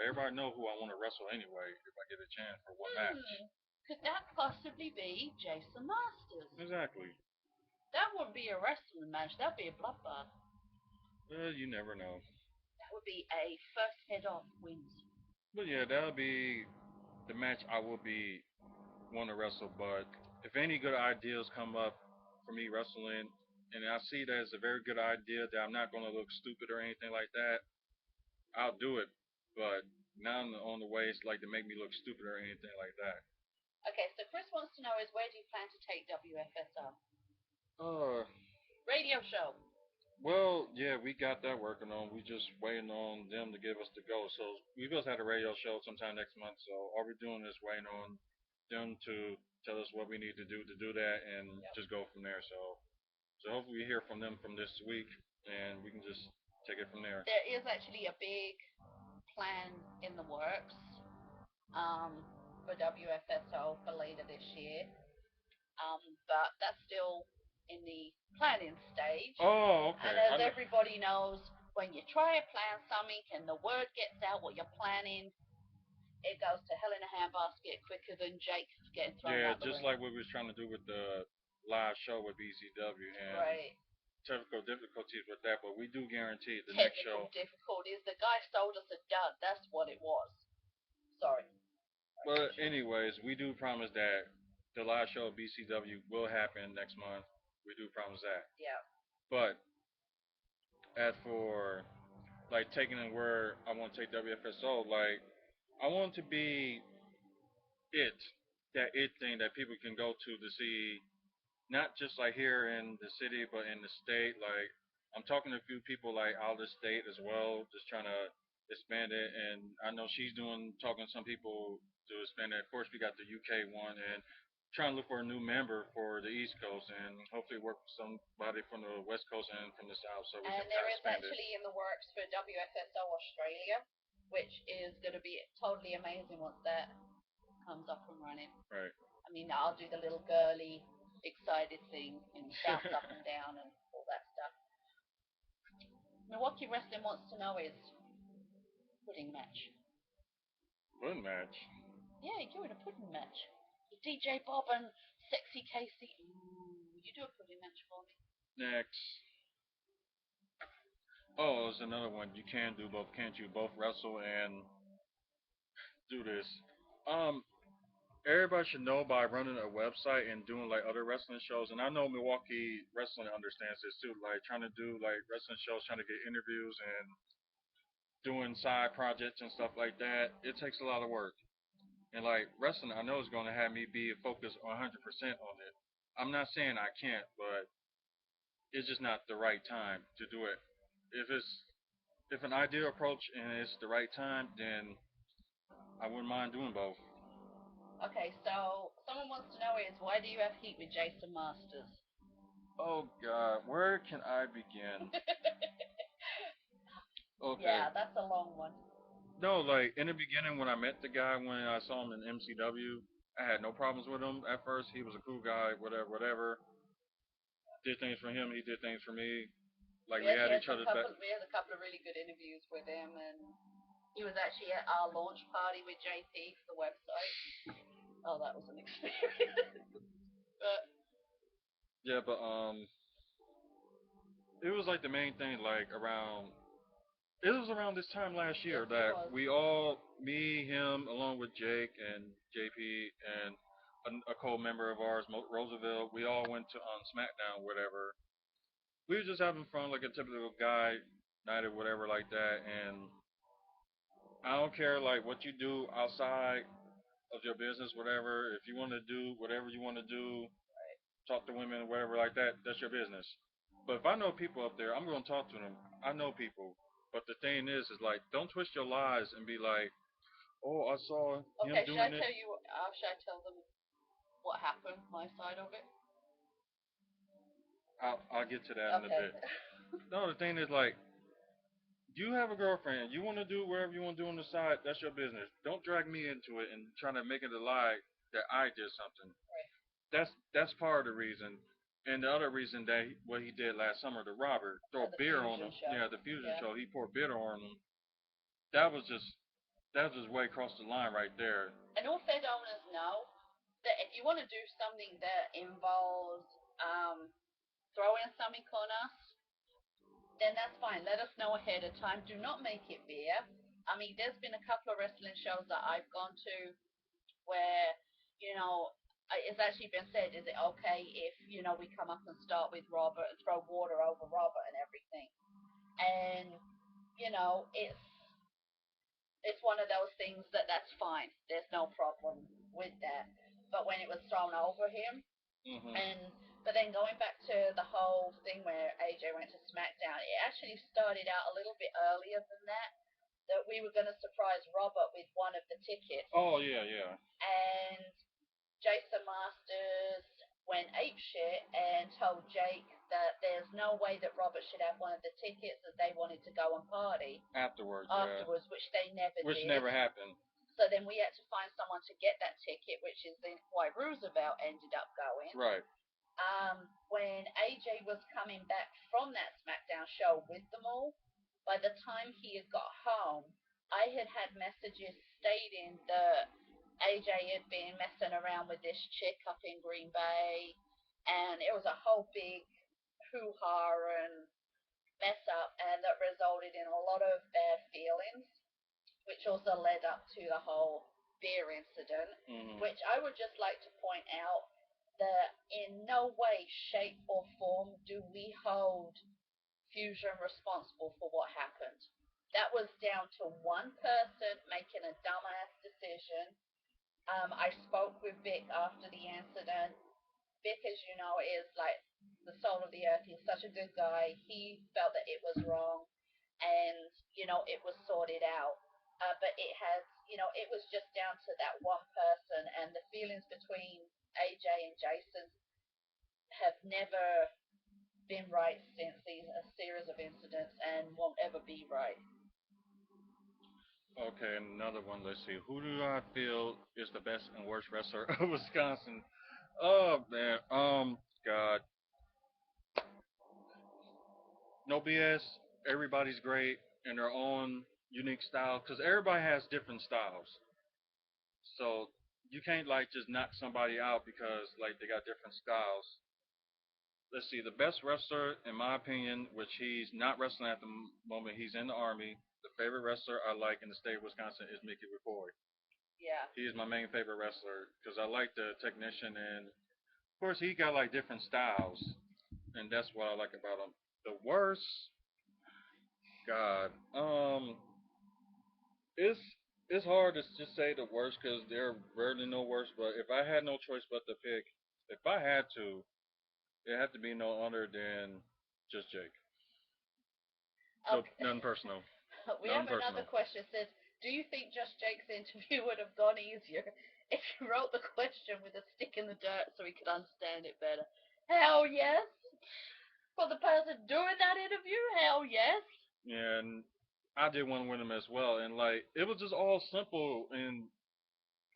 everybody know who I want to wrestle anyway if I get a chance for one match. Could that possibly be Jason Masters? Exactly. That wouldn't be a wrestling match. That'd be a bloodbath. Well, you never know. That would be a first head off wins. But yeah, that'll be the match I will be want to wrestle. But if any good ideas come up for me wrestling, and I see that it's a very good idea that I'm not going to look stupid or anything like that, I'll do it. But not on the way it's like to make me look stupid or anything like that. Okay, so Chris wants to know is where do you plan to take WFSO? Uh, Radio show. well, yeah, we got that working on. We just waiting on them to give us the go. So we just had a radio show sometime next month. So all we're doing is waiting on them to tell us what we need to do that, and Yep. just go from there. So hopefully we hear from them from this week, and we can just take it from there. There is actually a big plan in the works um, for WFSO for later this year, but that's still in the planning stage. Oh, And okay. as everybody knows, when you try to plan something and the word gets out what you're planning, it goes to hell in a handbasket quicker than Jake getting thrown Yeah, out the just ring. like what we was trying to do with the live show with BCW, and Right. technical difficulties with that, but we do guarantee the next Technical show. difficulties. The guy sold us a dud. That's what it was. Sorry. But anyways, we do promise that the live show at BCW will happen next month. We do promise that. Yeah. But as for like taking in where I want to take WFSO, like I want to be it, that it thing that people can go to see, not just like here in the city, but in the state. Like I'm talking to a few people like out of the state as well, just trying to expand it. And I know she's talking to some people to expand it. Of course, we got the UK one, and trying to look for a new member for the East Coast, and hopefully work with somebody from the West Coast and from the South, so we And can try there to is expand it. actually in the works for WFSO Australia, which is going to be totally amazing once that comes up and running. Right. I mean, I'll do the little girly, excited thing and bounce up and down and all that stuff. Milwaukee Wrestling wants to know is pudding match. Good match. Yeah, you're in a pudding match. DJ Bob and Sexy Casey. Ooh, you do a pudding match for me. Next. Oh, there's another one. You can do both, can't you? Both wrestle and do this. Um, Everybody should know by running a website and doing like other wrestling shows. And I know Milwaukee Wrestling understands this too. Like trying to do like wrestling shows, trying to get interviews and doing side projects and stuff like that. It takes a lot of work. And like wrestling, I know is going to have me be focused 100% on it. I'm not saying I can't, but it's just not the right time to do it. If an ideal approach and it's the right time, then I wouldn't mind doing both. Okay, so someone wants to know is why do you have heat with Jason Masters? Oh God, where can I begin? Okay. Yeah, that's a long one. No, like in the beginning when I met the guy, when I saw him in MCW, I had no problems with him at first. He was a cool guy, whatever, whatever. Did things for him, he did things for me. Like we had each other's back. We had a couple of really good interviews with him, and he was actually at our launch party with JP for the website. Oh, that was an experience. But Yeah, but it was like the main thing, like around. It was around this time last year yes, that we all, me, him, along with Jake and JP and a co-member of ours, Roosevelt, we all went to on SmackDown, whatever. We were just having fun, like a typical guy night or whatever, like that. And I don't care like what you do outside of your business, whatever. If you want to do whatever you want to do, talk to women or whatever like that, that's your business. But if I know people up there, I'm gonna talk to them. I know people. But the thing is like, don't twist your lies and be like, oh, I saw him okay, doing it. should I tell them what happened, my side of it? I'll get to that in a bit. No, the thing is like, you have a girlfriend. You want to do whatever you want to do on the side. That's your business. Don't drag me into it and trying to make it a lie that I did something. Right. That's part of the reason. And the other reason that what he did last summer to Robert, throw beer on him. Show. Yeah, the fusion Yeah. show. He poured beer on him. That was just That's just way across the line right there. And all Fed owners know that if you want to do something that involves throwing something on us, then that's fine. Let us know ahead of time. Do not make it beer. I mean, there's been a couple of wrestling shows that I've gone to where, it's actually been said, is it okay if, we come up and start with Robert and throw water over Robert and everything? And, it's one of those things that's fine. There's no problem with that. But when it was thrown over him, Mm-hmm. and but then going back to the whole thing where AJ went to SmackDown, it actually started out a little bit earlier than that. That we were going to surprise Robert with one of the tickets. Oh yeah, yeah. And Jason Masters went apeshit and told Jake that there's no way that Robert should have one of the tickets, that they wanted to go and party Afterwards, afterwards, which they never which did. never happened. So then we had to find someone to get that ticket, which is then why Roosevelt ended up going. Right. When AJ was coming back from that SmackDown show with them all, by the time he had got home, I had had messages stating that AJ had been messing around with this chick up in Green Bay, and it was a whole big hoo-ha and mess up, and that resulted in a lot of bad feelings, which also led up to the whole beer incident, which I would just like to point out that in no way, shape, or form do we hold Fusion responsible for what happened. That was down to one person making a dumbass decision. I spoke with Vic after the incident. Vic, as you know, is like the soul of the earth. He's such a good guy. He felt that it was wrong, and it was sorted out. But it was just down to that one person, and the feelings between AJ and Jason have never been right since these a series of incidents, and won't ever be right. Okay, another one. Let's see. Who do I feel is the best and worst wrestler of Wisconsin? Oh man. God. No BS. Everybody's great in their own unique style because everybody has different styles. So you can't like just knock somebody out because like they got different styles. Let's see. The best wrestler, in my opinion, which he's not wrestling at the moment, he's in the army. The favorite wrestler I like in the state of Wisconsin is Mickey McCoy. Yeah. He is my main favorite wrestler because I like the technician and of course he got like different styles and that's what I like about him. The worst, God, it's it's hard to just say the worst because there are rarely no worst. But if I had no choice but to pick, if I had to, it had to be no other than just Jake. No, Okay. nothing personal. We Nothing have another personal. question. It says, do you think Just Jake's interview would have gone easier if you wrote the question with a stick in the dirt so he could understand it better? Hell yes. For the person doing that interview, hell yes. Yeah, and I did one with him as well, and like it was just all simple. And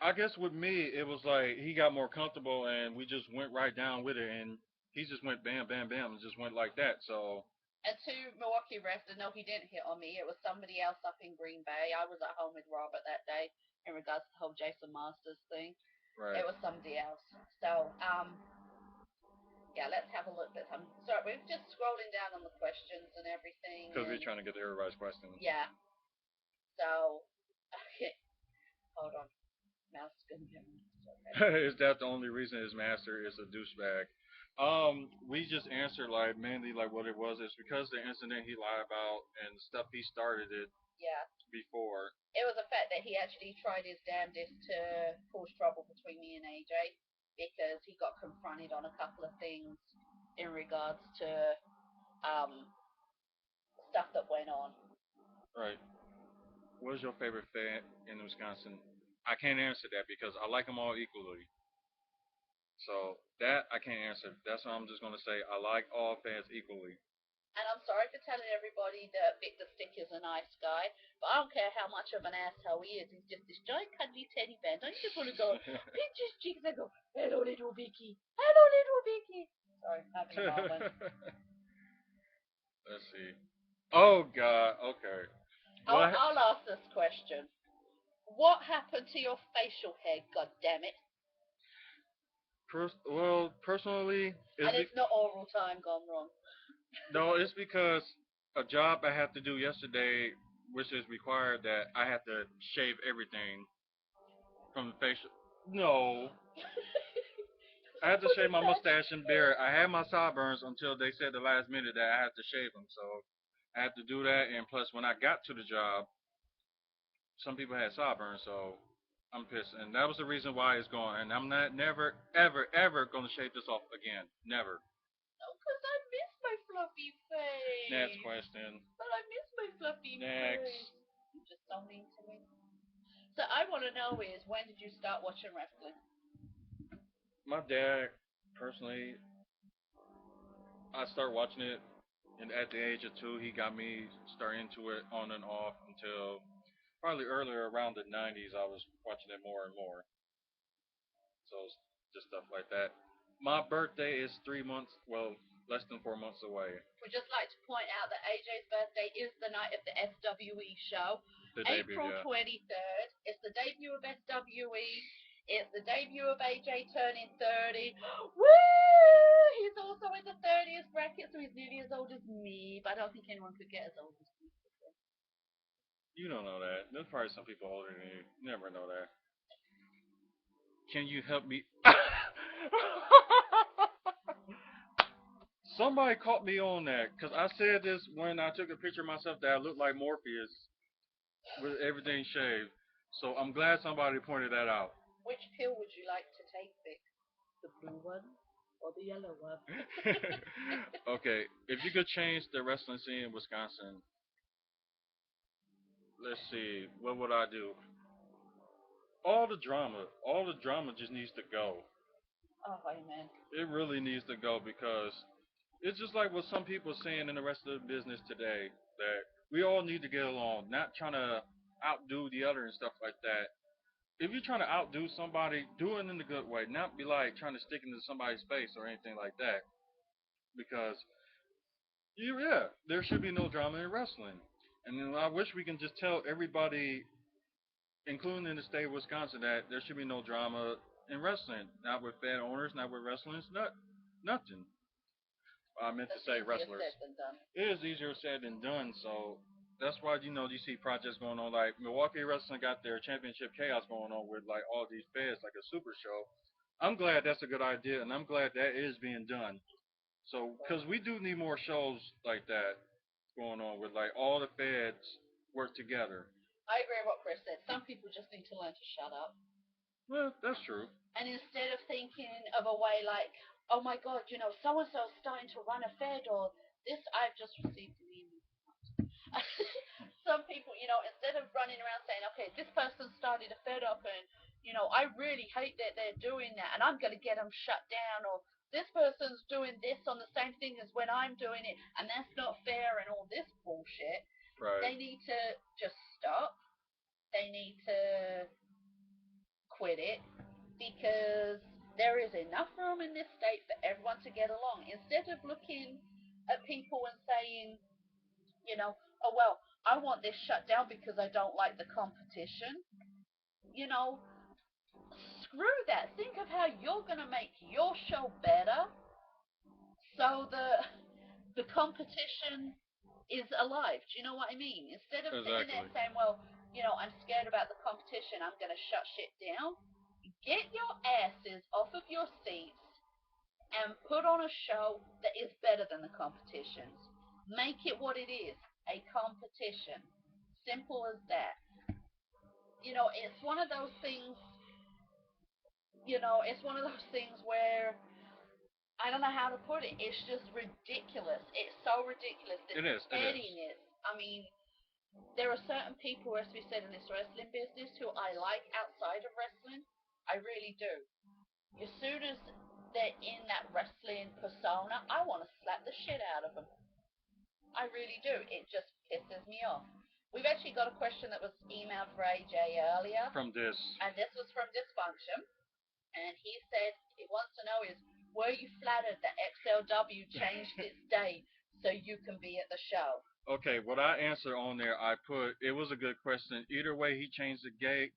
I guess with me, it was like he got more comfortable, and we just went right down with it, and he just went bam, bam, bam, and just went like that. So And to Milwaukee residents, no, he didn't hit on me. It was somebody else up in Green Bay. I was at home with Robert that day in regards to the whole Jason Masters thing. right, It was somebody else. So, yeah, let's have a look at some. So we're just scrolling down on the questions and everything. because we're And trying to get to everybody's question. yeah. So, okay, hold on. Mouse is gonna get me. Okay. Is that the only reason his master is a douchebag? We just answered like mainly like what it was. It's because the incident he lied about and the stuff he started it Yeah. before. It was the fact that he actually tried his damnedest to cause trouble between me and AJ because he got confronted on a couple of things in regards to um, stuff that went on. Right. What is your favorite fan in Wisconsin? I can't answer that because I like them all equally. So that I can't answer. That's what I'm just gonna say. I like all fans equally. And I'm sorry for telling everybody that Victor Stick is a nice guy, but I don't care how much of an asshole he is. He's just this giant cuddly teddy bear. Don't you just want to go, pinch his cheeks and go, hello little Vicky, hello little Vicky. Sorry, having a moment. Let's see. Oh God. Okay. I'll, What? I'll ask this question. What happened to your facial hair? God damn it! Well, personally, And it's not oral time gone wrong. no, it's because a job I had to do yesterday, which is required that I had to shave everything from the facial. No, I had to Put shave your my fashion mustache and beard. first. I had my sideburns until they said the last minute that I had to shave them, so I had to do that. And plus, when I got to the job, some people had sideburns, so I'm pissed. And that was the reason why it's gone. And I'm not never, ever, ever gonna shave this off again. Never. Oh, because I miss my fluffy Next face. question. But I miss my fluffy face. Next. You're just so mean to me. So I want to know is when did you start watching wrestling? My dad, personally, I started watching it, and at the age of 2, he got me started into it on and off until probably earlier around the 90s. I was watching it more and more. So it's just stuff like that. My birthday is 3 months, well, less than 4 months away. We'd just like to point out that AJ's birthday is the night of the SWE show. The debut, April yeah. 23rd. It's the debut of SWE. It's the debut of AJ turning 30. Woo! He's also in the 30th bracket, so he's nearly as old as me, but I don't think anyone could get as old as me. You don't know that. There's probably some people older than you. You never know that. Can you help me? Somebody caught me on that because I said this when I took a picture of myself that I looked like Morpheus with everything shaved. So I'm glad somebody pointed that out. Which pill would you like to take, Vic? The blue one or the yellow one? Okay, if you could change the wrestling scene in Wisconsin, let's see, what would I do? All the drama just needs to go. Oh, amen. It really needs to go because it's just like what some people are saying in the rest of the business today that we all need to get along, not trying to outdo the other and stuff like that. If you're trying to outdo somebody, do it in a good way, not be like trying to stick into somebody's face or anything like that. Because yeah, there should be no drama in wrestling. And then I wish we can just tell everybody, including in the state of Wisconsin, that there should be no drama in wrestling. Not with fan owners, not with wrestling. It's not nothing. I meant to That's say easier wrestlers. said than done. It is easier said than done. So that's why you see projects going on like Milwaukee Wrestling got their championship chaos going on with like all these feds like a super show. I'm glad that's a good idea, and I'm glad that is being done. So because we do need more shows like that going on with like all the feds work together. I agree with what Chris said. Some people just need to learn to shut up. Well, that's true. And instead of thinking of a way like, oh my God, so and so is starting to run a Fed or this, I've just received an email. Some people, instead of running around saying, okay, this person started a Fed up and, I really hate that they're doing that and I'm going to get them shut down or this person's doing this on the same thing as when I'm doing it and that's not fair and all this bullshit. Right. They need to just stop. They need to quit it because there is enough room in this state for everyone to get along. Instead of looking at people and saying, oh, well, I want this shut down because I don't like the competition, you know, screw that. Think of how you're going to make your show better so the competition is alive. Do you know what I mean? Instead of sitting there Exactly. saying, well, I'm scared about the competition, I'm going to shut shit down. Get your asses off of your seats and put on a show that is better than the competitions. Make it what it is, a competition. Simple as that. It's one of those things, it's one of those things where I don't know how to put it. It's just ridiculous. It's so ridiculous. This It is. It is. pettiness. I mean, there are certain people, as we said in this wrestling business, who I like outside of wrestling. I really do. As soon as they're in that wrestling persona, I want to slap the shit out of them. I really do. It just pisses me off. We've actually got a question that was emailed for AJ earlier, From this. and this was from Dysfunction. And he wants to know is, were you flattered that XLW changed its date so you can be at the show. Okay, what I answered on there, I put it was a good question. Either way, he changed the gate.